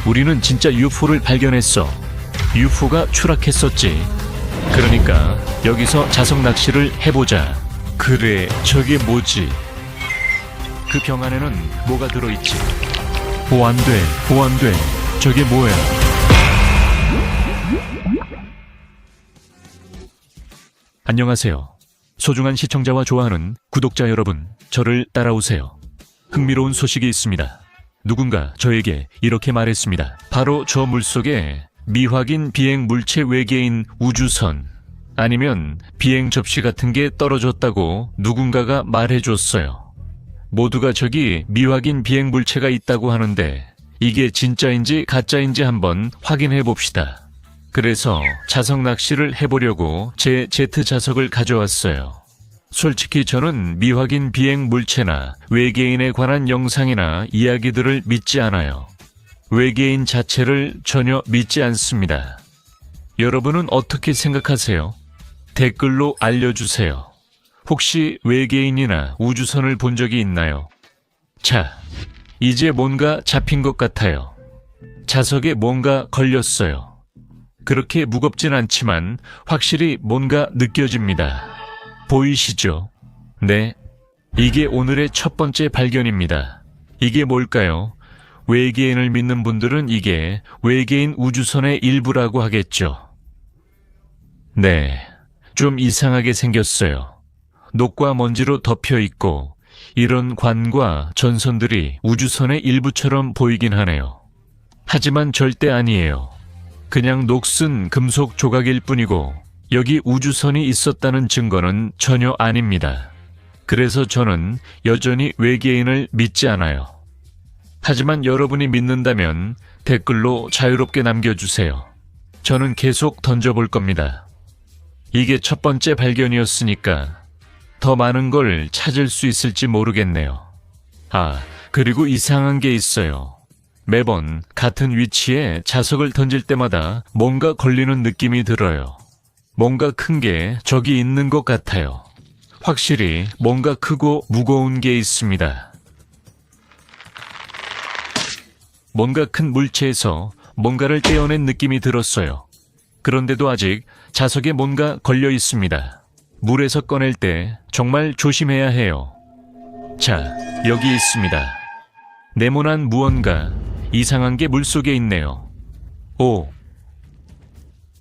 우리는 진짜 UFO를 발견했어. UFO가 추락했었지. 그러니까 여기서 자석 낚시를 해보자. 그래, 저게 뭐지? 그 병 안에는 뭐가 들어있지? 안 돼. 저게 뭐야? 안녕하세요. 소중한 시청자와 좋아하는 구독자 여러분, 저를 따라오세요. 흥미로운 소식이 있습니다. 누군가 저에게 이렇게 말했습니다. 바로 저 물속에 미확인 비행 물체 외계인 우주선 아니면 비행 접시 같은 게 떨어졌다고 누군가가 말해줬어요. 모두가 저기 미확인 비행 물체가 있다고 하는데 이게 진짜인지 가짜인지 한번 확인해 봅시다. 그래서 자석 낚시를 해보려고 제 제트 자석을 가져왔어요. 솔직히 저는 미확인 비행 물체나 외계인에 관한 영상이나 이야기들을 믿지 않아요. 외계인 자체를 전혀 믿지 않습니다. 여러분은 어떻게 생각하세요? 댓글로 알려주세요. 혹시 외계인이나 우주선을 본 적이 있나요? 자, 이제 뭔가 잡힌 것 같아요. 자석에 뭔가 걸렸어요. 그렇게 무겁진 않지만 확실히 뭔가 느껴집니다. 보이시죠? 네, 이게 오늘의 첫 번째 발견입니다. 이게 뭘까요? 외계인을 믿는 분들은 이게 외계인 우주선의 일부라고 하겠죠. 네, 좀 이상하게 생겼어요. 녹과 먼지로 덮여 있고 이런 관과 전선들이 우주선의 일부처럼 보이긴 하네요. 하지만 절대 아니에요. 그냥 녹슨 금속 조각일 뿐이고 여기 우주선이 있었다는 증거는 전혀 아닙니다. 그래서 저는 여전히 외계인을 믿지 않아요. 하지만 여러분이 믿는다면 댓글로 자유롭게 남겨주세요. 저는 계속 던져볼 겁니다. 이게 첫 번째 발견이었으니까 더 많은 걸 찾을 수 있을지 모르겠네요. 그리고 이상한 게 있어요. 매번 같은 위치에 자석을 던질 때마다 뭔가 걸리는 느낌이 들어요. 뭔가 큰 게 저기 있는 것 같아요. 확실히 뭔가 크고 무거운 게 있습니다. 뭔가 큰 물체에서 뭔가를 떼어낸 느낌이 들었어요. 그런데도 아직 자석에 뭔가 걸려 있습니다. 물에서 꺼낼 때 정말 조심해야 해요. 자, 여기 있습니다. 네모난 무언가 이상한 게 물속에 있네요.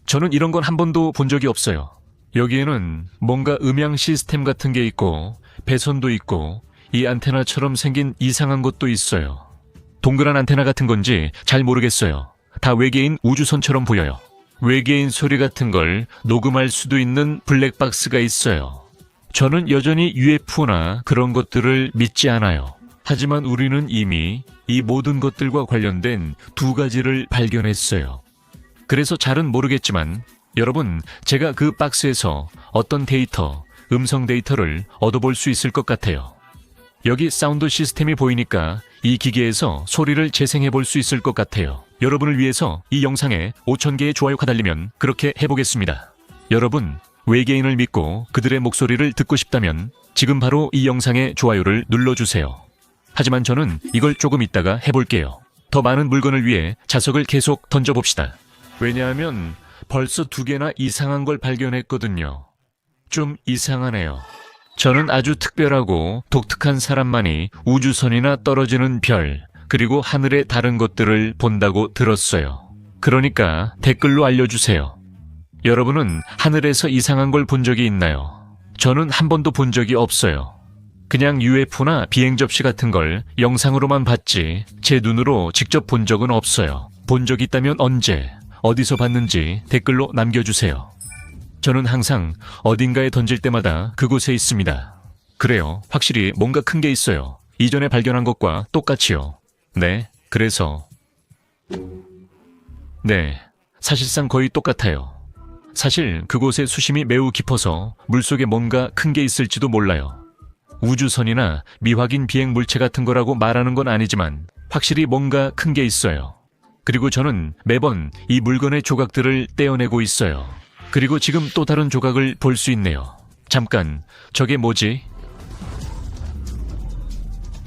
저는 이런 건 한 번도 본 적이 없어요. 여기에는 뭔가 음향 시스템 같은 게 있고 배선도 있고 이 안테나처럼 생긴 이상한 것도 있어요. 동그란 안테나 같은 건지 잘 모르겠어요. 다 외계인 우주선처럼 보여요. 외계인 소리 같은 걸 녹음할 수도 있는 블랙박스가 있어요. 저는 여전히 UFO나 그런 것들을 믿지 않아요. 하지만 우리는 이미 이 모든 것들과 관련된 두 가지를 발견했어요. 그래서 잘은 모르겠지만 여러분, 제가 그 박스에서 어떤 데이터, 음성 데이터를 얻어볼 수 있을 것 같아요. 여기 사운드 시스템이 보이니까 이 기계에서 소리를 재생해 볼 수 있을 것 같아요. 여러분을 위해서 이 영상에 5,000개의 좋아요가 달리면 그렇게 해보겠습니다. 여러분, 외계인을 믿고 그들의 목소리를 듣고 싶다면 지금 바로 이 영상에 좋아요를 눌러주세요. 하지만 저는 이걸 조금 있다가 해볼게요. 더 많은 물건을 위해 자석을 계속 던져봅시다. 왜냐하면 벌써 2개나 이상한 걸 발견했거든요. 좀 이상하네요. 저는 아주 특별하고 독특한 사람만이 우주선이나 떨어지는 별, 그리고 하늘의 다른 것들을 본다고 들었어요. 그러니까 댓글로 알려주세요. 여러분은 하늘에서 이상한 걸 본 적이 있나요? 저는 한 번도 본 적이 없어요. 그냥 UFO나 비행 접시 같은 걸 영상으로만 봤지 제 눈으로 직접 본 적은 없어요. 본 적 있다면 언제, 어디서 봤는지 댓글로 남겨주세요. 저는 항상 어딘가에 던질 때마다 그곳에 있습니다. 그래요, 확실히 뭔가 큰 게 있어요. 이전에 발견한 것과 똑같이요. 네, 그래서 네, 사실상 거의 똑같아요. 사실 그곳의 수심이 매우 깊어서 물속에 뭔가 큰 게 있을지도 몰라요. 우주선이나 미확인 비행 물체 같은 거라고 말하는 건 아니지만 확실히 뭔가 큰 게 있어요. 그리고 저는 매번 이 물건의 조각들을 떼어내고 있어요. 그리고 지금 또 다른 조각을 볼 수 있네요. 잠깐, 저게 뭐지?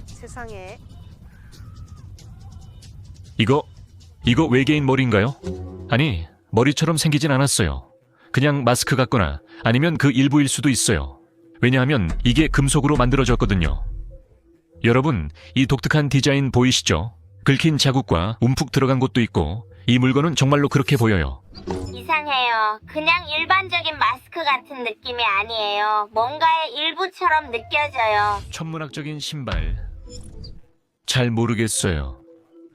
세상에. 이거 이거 외계인 머리인가요? 아니, 머리처럼 생기진 않았어요. 그냥 마스크 같거나 아니면 그 일부일 수도 있어요. 왜냐하면 이게 금속으로 만들어졌거든요. 여러분, 이 독특한 디자인 보이시죠? 긁힌 자국과 움푹 들어간 곳도 있고 이 물건은 정말로 그렇게 보여요. 이상해요. 그냥 일반적인 마스크 같은 느낌이 아니에요. 뭔가의 일부처럼 느껴져요. 천문학적인 신발. 잘 모르겠어요.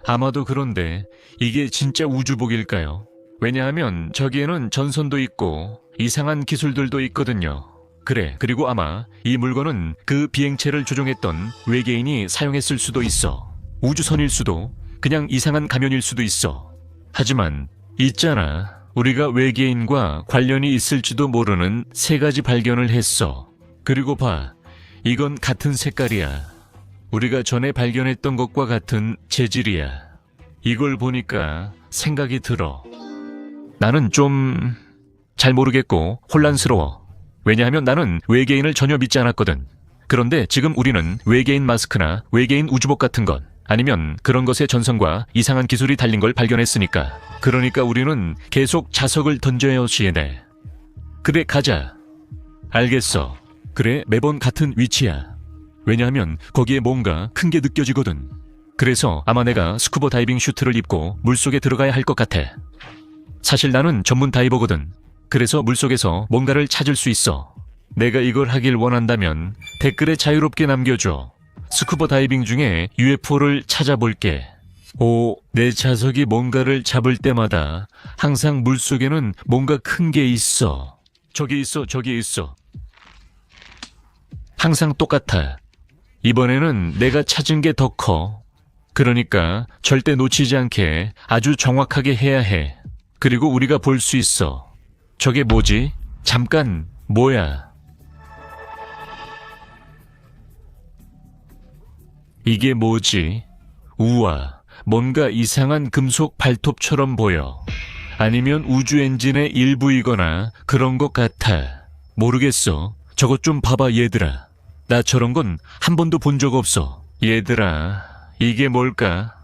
아마도 그런데 이게 진짜 우주복일까요? 왜냐하면 저기에는 전선도 있고 이상한 기술들도 있거든요. 그래, 그리고 아마 이 물건은 그 비행체를 조종했던 외계인이 사용했을 수도 있어. 우주선일 수도, 그냥 이상한 가면일 수도 있어. 하지만 있잖아, 우리가 외계인과 관련이 있을지도 모르는 세 가지 발견을 했어. 그리고 봐, 이건 같은 색깔이야. 우리가 전에 발견했던 것과 같은 재질이야. 이걸 보니까 생각이 들어. 나는 좀 잘 모르겠고 혼란스러워. 왜냐하면 나는 외계인을 전혀 믿지 않았거든. 그런데 지금 우리는 외계인 마스크나 외계인 우주복 같은 것, 아니면 그런 것의 전선과 이상한 기술이 달린 걸 발견했으니까. 그러니까 우리는 계속 자석을 던져야 해. 그래, 가자. 알겠어. 그래, 매번 같은 위치야. 왜냐하면 거기에 뭔가 큰 게 느껴지거든. 그래서 아마 내가 스쿠버 다이빙 슈트를 입고 물속에 들어가야 할 것 같아. 사실 나는 전문 다이버거든. 그래서 물속에서 뭔가를 찾을 수 있어. 내가 이걸 하길 원한다면 댓글에 자유롭게 남겨줘. 스쿠버 다이빙 중에 UFO를 찾아볼게. 오, 내 자석이 뭔가를 잡을 때마다 항상 물속에는 뭔가 큰 게 있어. 저기 있어, 저기 있어. 항상 똑같아. 이번에는 내가 찾은 게 더 커. 그러니까 절대 놓치지 않게 아주 정확하게 해야 해. 그리고 우리가 볼 수 있어. 저게 뭐지? 잠깐, 뭐야? 이게 뭐지? 우와, 뭔가 이상한 금속 발톱처럼 보여. 아니면 우주 엔진의 일부이거나 그런 것 같아. 모르겠어. 저것 좀 봐봐, 얘들아. 나 저런 건 한 번도 본 적 없어. 얘들아, 이게 뭘까?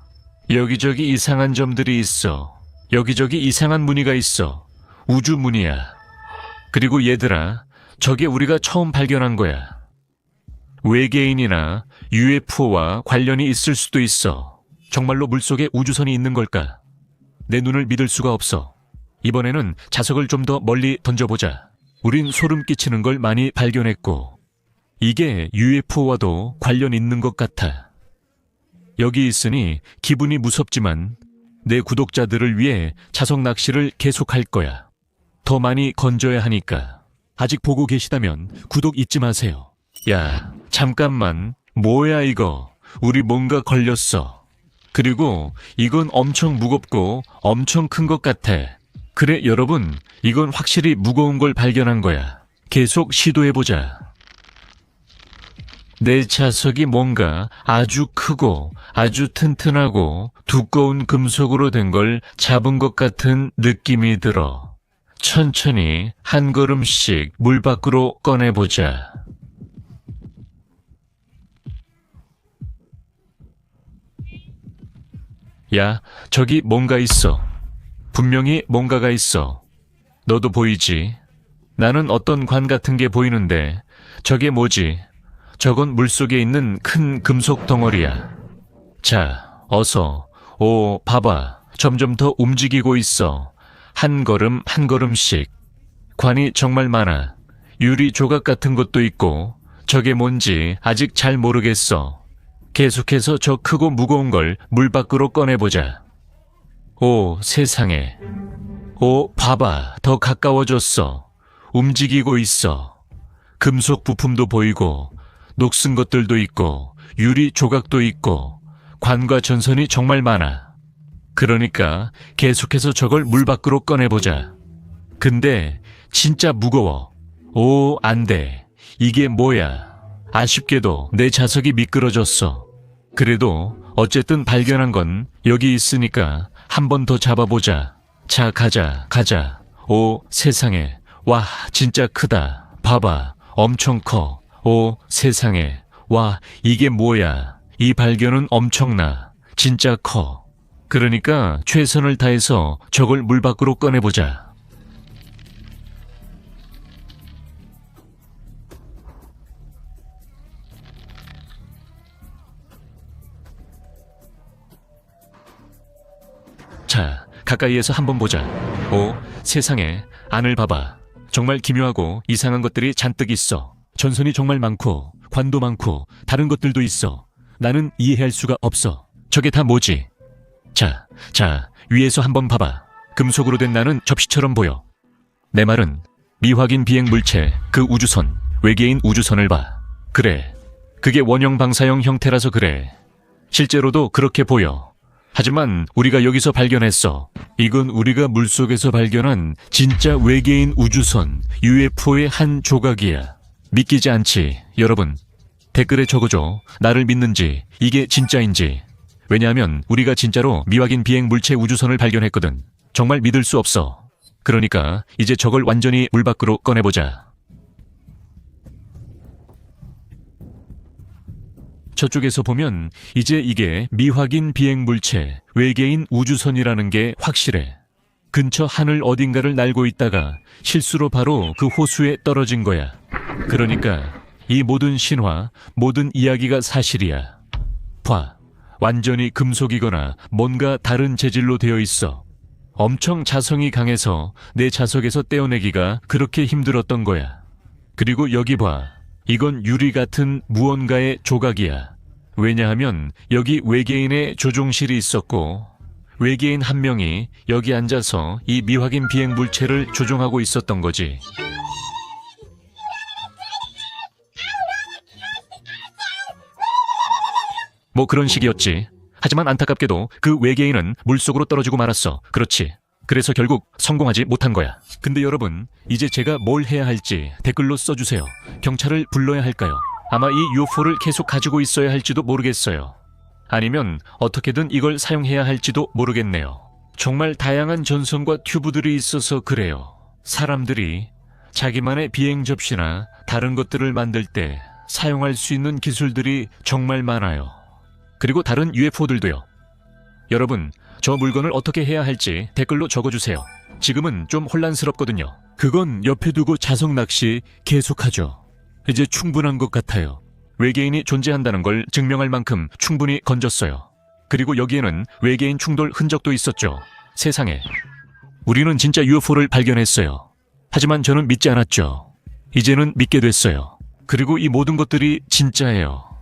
여기저기 이상한 점들이 있어. 여기저기 이상한 무늬가 있어. 우주 무늬야. 그리고 얘들아, 저게 우리가 처음 발견한 거야. 외계인이나 UFO와 관련이 있을 수도 있어. 정말로 물속에 우주선이 있는 걸까? 내 눈을 믿을 수가 없어. 이번에는 자석을 좀 더 멀리 던져보자. 우린 소름 끼치는 걸 많이 발견했고 이게 UFO와도 관련 있는 것 같아. 여기 있으니 기분이 무섭지만 내 구독자들을 위해 자석 낚시를 계속할 거야. 더 많이 건져야 하니까. 아직 보고 계시다면 구독 잊지 마세요. 야, 잠깐만. 뭐야 이거. 우리 뭔가 걸렸어. 그리고 이건 엄청 무겁고 엄청 큰 것 같아. 그래, 여러분, 이건 확실히 무거운 걸 발견한 거야. 계속 시도해보자. 내 자석이 뭔가 아주 크고 아주 튼튼하고 두꺼운 금속으로 된 걸 잡은 것 같은 느낌이 들어. 천천히 한 걸음씩 물 밖으로 꺼내보자. 야, 저기 뭔가 있어. 분명히 뭔가가 있어. 너도 보이지? 나는 어떤 관 같은 게 보이는데 저게 뭐지? 저건 물속에 있는 큰 금속 덩어리야. 자, 어서. 오, 봐봐. 점점 더 움직이고 있어. 한 걸음 한 걸음씩. 관이 정말 많아. 유리 조각 같은 것도 있고 저게 뭔지 아직 잘 모르겠어. 계속해서 저 크고 무거운 걸 물 밖으로 꺼내보자. 오, 세상에. 오, 봐봐. 더 가까워졌어. 움직이고 있어. 금속 부품도 보이고 녹슨 것들도 있고 유리 조각도 있고 관과 전선이 정말 많아. 그러니까 계속해서 저걸 물 밖으로 꺼내보자. 근데 진짜 무거워. 오, 안 돼. 이게 뭐야. 아쉽게도 내 자석이 미끄러졌어. 그래도 어쨌든 발견한 건 여기 있으니까 한 번 더 잡아보자. 자, 가자. 오, 세상에. 와, 진짜 크다. 봐봐. 엄청 커. 오, 세상에. 와, 이게 뭐야. 이 발견은 엄청나. 진짜 커. 그러니까 최선을 다해서 저걸 물 밖으로 꺼내보자. 자, 가까이에서 한번 보자. 오, 세상에, 안을 봐봐. 정말 기묘하고 이상한 것들이 잔뜩 있어. 전선이 정말 많고 관도 많고 다른 것들도 있어. 나는 이해할 수가 없어. 저게 다 뭐지? 자, 위에서 한번 봐봐. 금속으로 된 나는 접시처럼 보여. 내 말은 미확인 비행 물체, 그 우주선, 외계인 우주선을 봐. 그래, 그게 원형 방사형 형태라서 그래. 실제로도 그렇게 보여. 하지만 우리가 여기서 발견했어. 이건 우리가 물속에서 발견한 진짜 외계인 우주선, UFO의 한 조각이야. 믿기지 않지, 여러분? 댓글에 적어줘. 나를 믿는지, 이게 진짜인지. 왜냐하면 우리가 진짜로 미확인 비행 물체 우주선을 발견했거든. 정말 믿을 수 없어. 그러니까 이제 저걸 완전히 물 밖으로 꺼내보자. 저쪽에서 보면 이제 이게 미확인 비행 물체, 외계인 우주선이라는 게 확실해. 근처 하늘 어딘가를 날고 있다가 실수로 바로 그 호수에 떨어진 거야. 그러니까 이 모든 신화, 모든 이야기가 사실이야. 봐, 완전히 금속이거나 뭔가 다른 재질로 되어 있어. 엄청 자성이 강해서 내 자석에서 떼어내기가 그렇게 힘들었던 거야. 그리고 여기 봐. 이건 유리 같은 무언가의 조각이야. 왜냐하면 여기 외계인의 조종실이 있었고 외계인 한 명이 여기 앉아서 이 미확인 비행 물체를 조종하고 있었던 거지. 뭐 그런 식이었지. 하지만 안타깝게도 그 외계인은 물속으로 떨어지고 말았어. 그렇지. 그래서 결국 성공하지 못한 거야. 근데 여러분, 이제 제가 뭘 해야 할지 댓글로 써주세요. 경찰을 불러야 할까요? 아마 이 UFO를 계속 가지고 있어야 할지도 모르겠어요. 아니면 어떻게든 이걸 사용해야 할지도 모르겠네요. 정말 다양한 전선과 튜브들이 있어서 그래요. 사람들이 자기만의 비행 접시나 다른 것들을 만들 때 사용할 수 있는 기술들이 정말 많아요. 그리고 다른 UFO들도요. 여러분, 저 물건을 어떻게 해야 할지 댓글로 적어주세요. 지금은 좀 혼란스럽거든요. 그건 옆에 두고 자석 낚시 계속하죠. 이제 충분한 것 같아요. 외계인이 존재한다는 걸 증명할 만큼 충분히 건졌어요. 그리고 여기에는 외계인 충돌 흔적도 있었죠. 세상에. 우리는 진짜 UFO를 발견했어요. 하지만 저는 믿지 않았죠. 이제는 믿게 됐어요. 그리고 이 모든 것들이 진짜예요.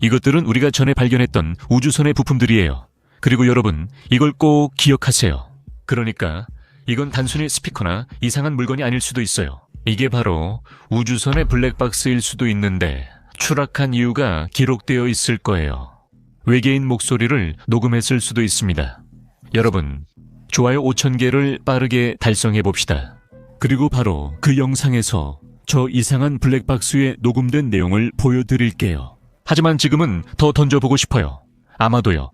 이것들은 우리가 전에 발견했던 우주선의 부품들이에요. 그리고 여러분, 이걸 꼭 기억하세요. 그러니까 이건 단순히 스피커나 이상한 물건이 아닐 수도 있어요. 이게 바로 우주선의 블랙박스일 수도 있는데 추락한 이유가 기록되어 있을 거예요. 외계인 목소리를 녹음했을 수도 있습니다. 여러분, 좋아요 5,000개를 빠르게 달성해 봅시다. 그리고 바로 그 영상에서 저 이상한 블랙박스에 녹음된 내용을 보여드릴게요. 하지만 지금은 더 던져보고 싶어요. 아마도요.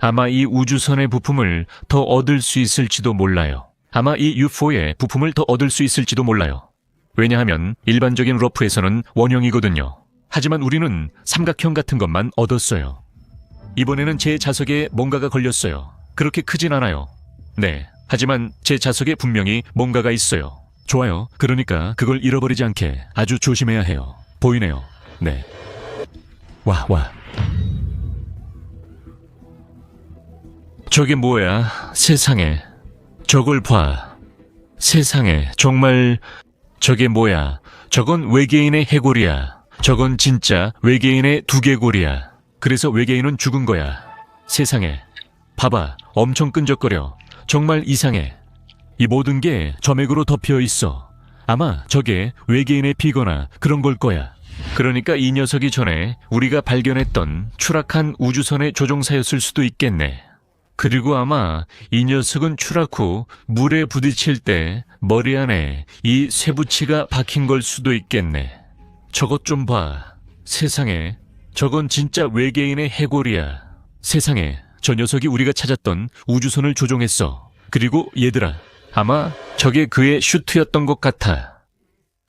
아마 이 우주선의 부품을 더 얻을 수 있을지도 몰라요. 아마 이 UFO의 부품을 더 얻을 수 있을지도 몰라요. 왜냐하면 일반적인 러프에서는 원형이거든요. 하지만 우리는 삼각형 같은 것만 얻었어요. 이번에는 제 자석에 뭔가가 걸렸어요. 그렇게 크진 않아요. 네, 하지만 제 자석에 분명히 뭔가가 있어요. 좋아요. 그러니까 그걸 잃어버리지 않게 아주 조심해야 해요. 보이네요. 네. 와. 저게 뭐야? 세상에. 저걸 봐. 세상에. 정말 저게 뭐야? 저건 외계인의 해골이야. 저건 진짜 외계인의 두개골이야. 그래서 외계인은 죽은 거야. 세상에. 봐봐. 엄청 끈적거려. 정말 이상해. 이 모든 게 점액으로 덮여 있어. 아마 저게 외계인의 피거나 그런 걸 거야. 그러니까 이 녀석이 전에 우리가 발견했던 추락한 우주선의 조종사였을 수도 있겠네. 그리고 아마 이 녀석은 추락 후 물에 부딪힐 때 머리 안에 이 쇠붙이가 박힌 걸 수도 있겠네. 저것 좀 봐. 세상에. 저건 진짜 외계인의 해골이야. 세상에. 저 녀석이 우리가 찾았던 우주선을 조종했어. 그리고 얘들아, 아마 저게 그의 슈트였던 것 같아.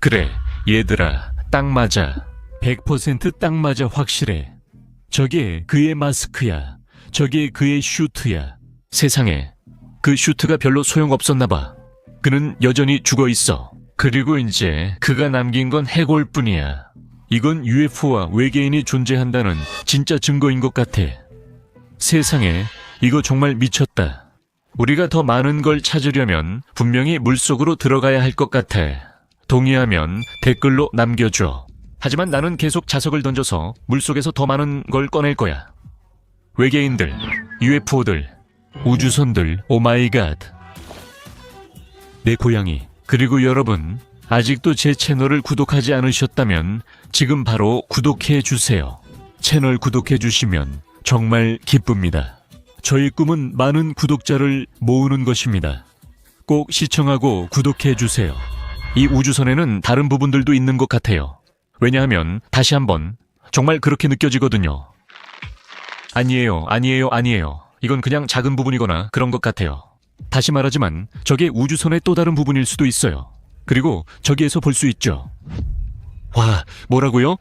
그래, 얘들아, 딱 맞아. 100% 딱 맞아. 확실해. 저게 그의 마스크야. 저게 그의 슈트야. 세상에, 그 슈트가 별로 소용없었나 봐. 그는 여전히 죽어 있어. 그리고 이제 그가 남긴 건 해골뿐이야. 이건 UFO와 외계인이 존재한다는 진짜 증거인 것 같아. 세상에, 이거 정말 미쳤다. 우리가 더 많은 걸 찾으려면 분명히 물속으로 들어가야 할 것 같아. 동의하면 댓글로 남겨줘. 하지만 나는 계속 자석을 던져서 물속에서 더 많은 걸 꺼낼 거야. 외계인들, UFO들, 우주선들, 오마이갓. 내 고양이, 그리고 여러분, 아직도 제 채널을 구독하지 않으셨다면 지금 바로 구독해 주세요. 채널 구독해 주시면 정말 기쁩니다. 저희 꿈은 많은 구독자를 모으는 것입니다. 꼭 시청하고 구독해 주세요. 이 우주선에는 다른 부분들도 있는 것 같아요. 왜냐하면 다시 한번 정말 그렇게 느껴지거든요. 아니에요. 이건 그냥 작은 부분이거나 그런 것 같아요. 다시 말하지만 저게 우주선의 또 다른 부분일 수도 있어요. 그리고 저기에서 볼 수 있죠. 와, 뭐라고요?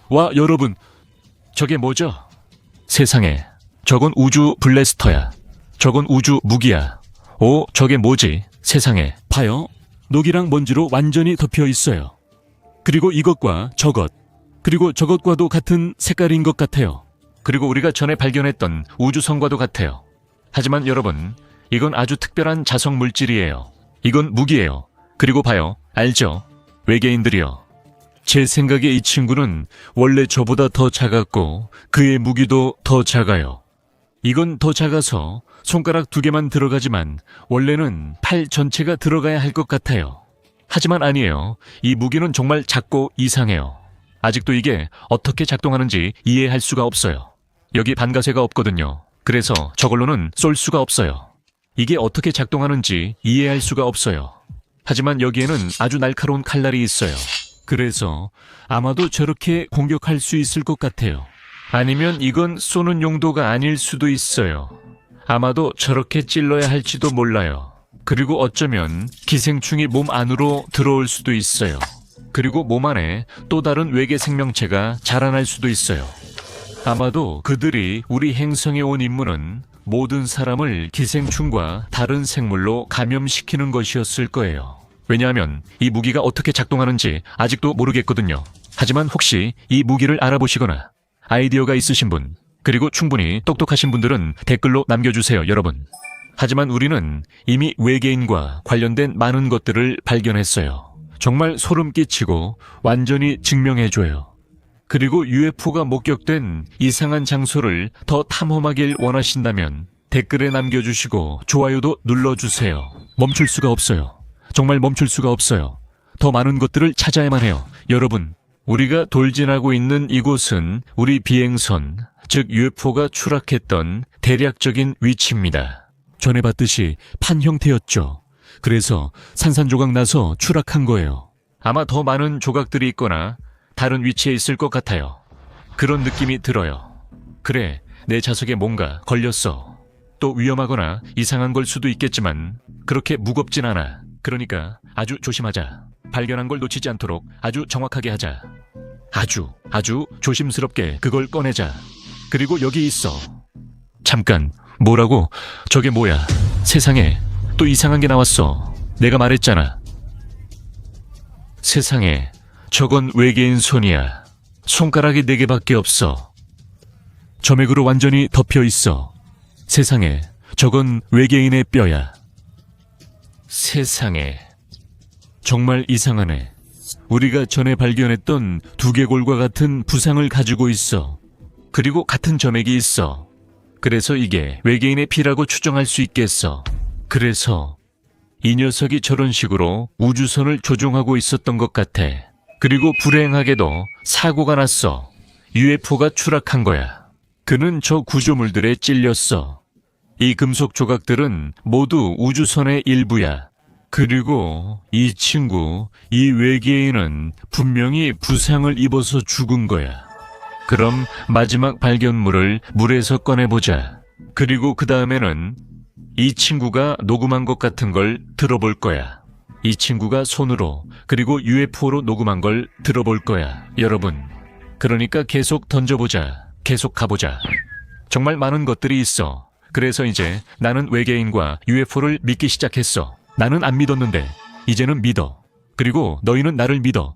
와, 여러분, 저게 뭐죠? 세상에, 저건 우주 블래스터야. 저건 우주 무기야. 오, 저게 뭐지? 세상에, 봐요. 녹이랑 먼지로 완전히 덮여 있어요. 그리고 이것과 저것, 그리고 저것과도 같은 색깔인 것 같아요. 그리고 우리가 전에 발견했던 우주선과도 같아요. 하지만 여러분, 이건 아주 특별한 자석 물질이에요. 이건 무기예요. 그리고 봐요. 알죠? 외계인들이요. 제 생각에 이 친구는 원래 저보다 더 작았고 그의 무기도 더 작아요. 이건 더 작아서 손가락 2개만 들어가지만 원래는 팔 전체가 들어가야 할 것 같아요. 하지만 아니에요. 이 무기는 정말 작고 이상해요. 아직도 이게 어떻게 작동하는지 이해할 수가 없어요. 여기 반가쇠가 없거든요. 그래서 저걸로는 쏠 수가 없어요. 이게 어떻게 작동하는지 이해할 수가 없어요. 하지만 여기에는 아주 날카로운 칼날이 있어요. 그래서 아마도 저렇게 공격할 수 있을 것 같아요. 아니면 이건 쏘는 용도가 아닐 수도 있어요. 아마도 저렇게 찔러야 할지도 몰라요. 그리고 어쩌면 기생충이 몸 안으로 들어올 수도 있어요. 그리고 몸 안에 또 다른 외계 생명체가 자라날 수도 있어요. 아마도 그들이 우리 행성에 온 임무는 모든 사람을 기생충과 다른 생물로 감염시키는 것이었을 거예요. 왜냐하면 이 무기가 어떻게 작동하는지 아직도 모르겠거든요. 하지만 혹시 이 무기를 알아보시거나 아이디어가 있으신 분, 그리고 충분히 똑똑하신 분들은 댓글로 남겨주세요, 여러분. 하지만 우리는 이미 외계인과 관련된 많은 것들을 발견했어요. 정말 소름 끼치고 완전히 증명해줘요. 그리고 UFO가 목격된 이상한 장소를 더 탐험하길 원하신다면 댓글에 남겨주시고 좋아요도 눌러주세요. 멈출 수가 없어요. 정말 멈출 수가 없어요. 더 많은 것들을 찾아야만 해요. 여러분, 우리가 돌진하고 있는 이곳은 우리 비행선, 즉 UFO가 추락했던 대략적인 위치입니다. 전에 봤듯이 판 형태였죠. 그래서 산산조각 나서 추락한 거예요. 아마 더 많은 조각들이 있거나 다른 위치에 있을 것 같아요. 그런 느낌이 들어요. 그래, 내 자석에 뭔가 걸렸어. 또 위험하거나 이상한 걸 수도 있겠지만 그렇게 무겁진 않아. 그러니까 아주 조심하자. 발견한 걸 놓치지 않도록 아주 정확하게 하자. 아주 조심스럽게 그걸 꺼내자. 그리고 여기 있어. 잠깐, 뭐라고? 저게 뭐야? 세상에, 또 이상한 게 나왔어. 내가 말했잖아. 세상에, 저건 외계인 손이야. 손가락이 4개밖에 없어. 점액으로 완전히 덮여 있어. 세상에, 저건 외계인의 뼈야. 세상에, 정말 이상하네. 우리가 전에 발견했던 두개골과 같은 부상을 가지고 있어. 그리고 같은 점액이 있어. 그래서 이게 외계인의 피라고 추정할 수 있겠어. 그래서 이 녀석이 저런 식으로 우주선을 조종하고 있었던 것 같아. 그리고 불행하게도 사고가 났어. UFO가 추락한 거야. 그는 저 구조물들에 찔렸어. 이 금속 조각들은 모두 우주선의 일부야. 그리고 이 친구, 이 외계인은 분명히 부상을 입어서 죽은 거야. 그럼 마지막 발견물을 물에서 꺼내보자. 그리고 그 다음에는 이 친구가 녹음한 것 같은 걸 들어볼 거야. 이 친구가 손으로 그리고 UFO로 녹음한 걸 들어볼 거야, 여러분. 그러니까 계속 던져보자. 계속 가보자. 정말 많은 것들이 있어. 그래서 이제 나는 외계인과 UFO를 믿기 시작했어. 나는 안 믿었는데 이제는 믿어. 그리고 너희는 나를 믿어.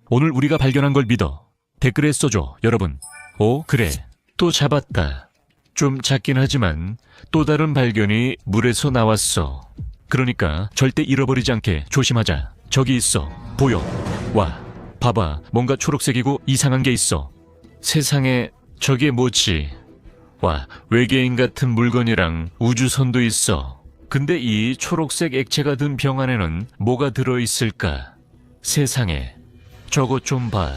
오늘 우리가 발견한 걸 믿어. 댓글에 써줘, 여러분. 오, 그래. 또 잡았다. 좀 작긴 하지만 또 다른 발견이 물에서 나왔어. 그러니까 절대 잃어버리지 않게 조심하자. 저기 있어. 보여. 와, 봐봐. 뭔가 초록색이고 이상한 게 있어. 세상에, 저게 뭐지? 와, 외계인 같은 물건이랑 우주선도 있어. 근데 이 초록색 액체가 든 병 안에는 뭐가 들어있을까? 세상에, 저거 좀 봐.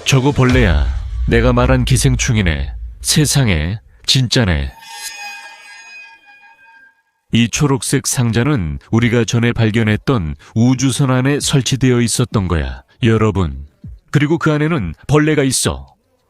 저거 벌레야. 내가 말한 기생충이네. 세상에, 진짜네. 이 초록색 상자는 우리가 전에 발견했던 우주선 안에 설치되어 있었던 거야, 여러분. 그리고 그 안에는 벌레가 있어.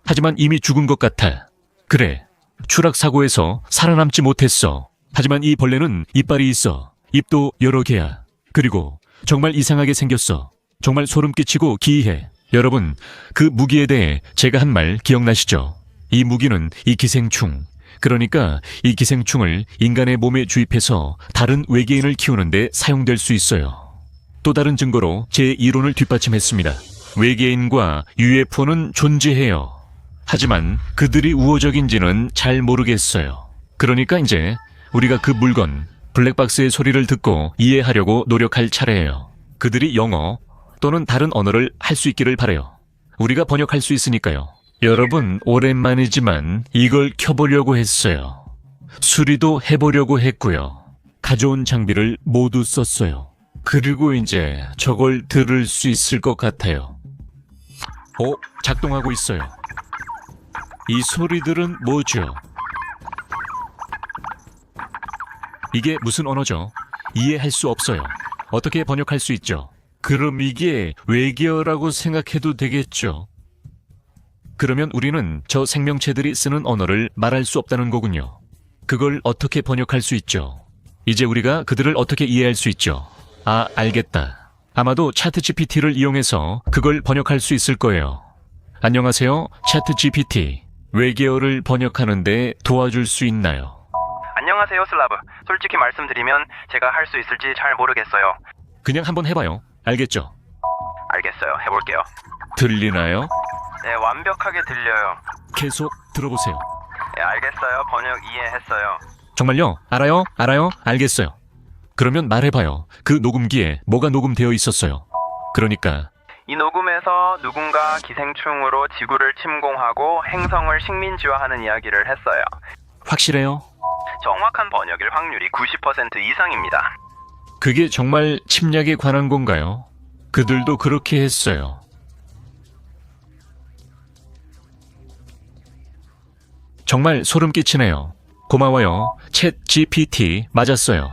하지만 이미 죽은 것 같아. 그래, 추락사고에서 살아남지 못했어. 하지만 이 벌레는 이빨이 있어. 입도 여러 개야. 그리고 정말 이상하게 생겼어. 정말 소름 끼치고 기이해. 여러분, 그 무기에 대해 제가 한 말 기억나시죠? 이 무기는 이 기생충. 그러니까 이 기생충을 인간의 몸에 주입해서 다른 외계인을 키우는데 사용될 수 있어요. 또 다른 증거로 제 이론을 뒷받침했습니다. 외계인과 UFO는 존재해요. 하지만 그들이 우호적인지는 잘 모르겠어요. 그러니까 이제 우리가 그 물건, 블랙박스의 소리를 듣고 이해하려고 노력할 차례예요. 그들이 영어 또는 다른 언어를 할 수 있기를 바라요. 우리가 번역할 수 있으니까요. 여러분, 오랜만이지만 이걸 켜보려고 했어요. 수리도 해보려고 했고요. 가져온 장비를 모두 썼어요. 그리고 이제 저걸 들을 수 있을 것 같아요. 작동하고 있어요. 이 소리들은 뭐죠? 이게 무슨 언어죠? 이해할 수 없어요. 어떻게 번역할 수 있죠? 그럼 이게 외계어라고 생각해도 되겠죠? 그러면 우리는 저 생명체들이 쓰는 언어를 말할 수 없다는 거군요. 그걸 어떻게 번역할 수 있죠? 이제 우리가 그들을 어떻게 이해할 수 있죠? 아, 알겠다. 아마도 챗GPT를 이용해서 그걸 번역할 수 있을 거예요. 안녕하세요, 챗GPT. 외계어를 번역하는데 도와줄 수 있나요? 안녕하세요, 슬라브. 솔직히 말씀드리면 제가 할 수 있을지 잘 모르겠어요. 그냥 한번 해봐요. 알겠죠? 알겠어요. 해볼게요. 들리나요? 네, 완벽하게 들려요. 계속 들어보세요. 네, 알겠어요. 번역 이해했어요. 정말요? 알아요? 알겠어요. 그러면 말해봐요. 그 녹음기에 뭐가 녹음되어 있었어요? 그러니까 이 녹음에서 누군가 기생충으로 지구를 침공하고 행성을 식민지화하는 이야기를 했어요. 확실해요? 정확한 번역일 확률이 90% 이상입니다. 그게 정말 침략에 관한 건가요? 그들도 그렇게 했어요. 정말 소름 끼치네요. 고마워요. 챗 GPT 맞았어요.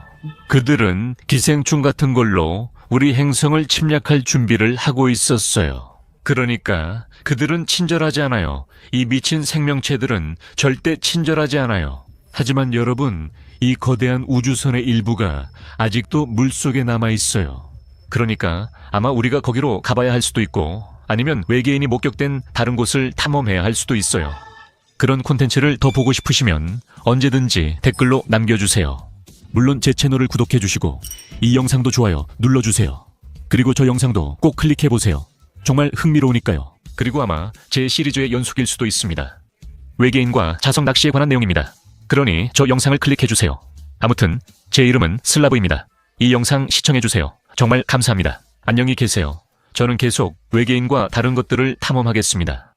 그들은 기생충 같은 걸로 우리 행성을 침략할 준비를 하고 있었어요. 그러니까 그들은 친절하지 않아요. 이 미친 생명체들은 절대 친절하지 않아요. 하지만 여러분, 이 거대한 우주선의 일부가 아직도 물속에 남아 있어요. 그러니까 아마 우리가 거기로 가봐야 할 수도 있고 아니면 외계인이 목격된 다른 곳을 탐험해야 할 수도 있어요. 그런 콘텐츠를 더 보고 싶으시면 언제든지 댓글로 남겨주세요. 물론 제 채널을 구독해주시고 이 영상도 좋아요 눌러주세요. 그리고 저 영상도 꼭 클릭해보세요. 정말 흥미로우니까요. 그리고 아마 제 시리즈의 연속일 수도 있습니다. 외계인과 자석 낚시에 관한 내용입니다. 그러니 저 영상을 클릭해주세요. 아무튼 제 이름은 슬라브입니다. 이 영상 시청해주세요. 정말 감사합니다. 안녕히 계세요. 저는 계속 외계인과 다른 것들을 탐험하겠습니다.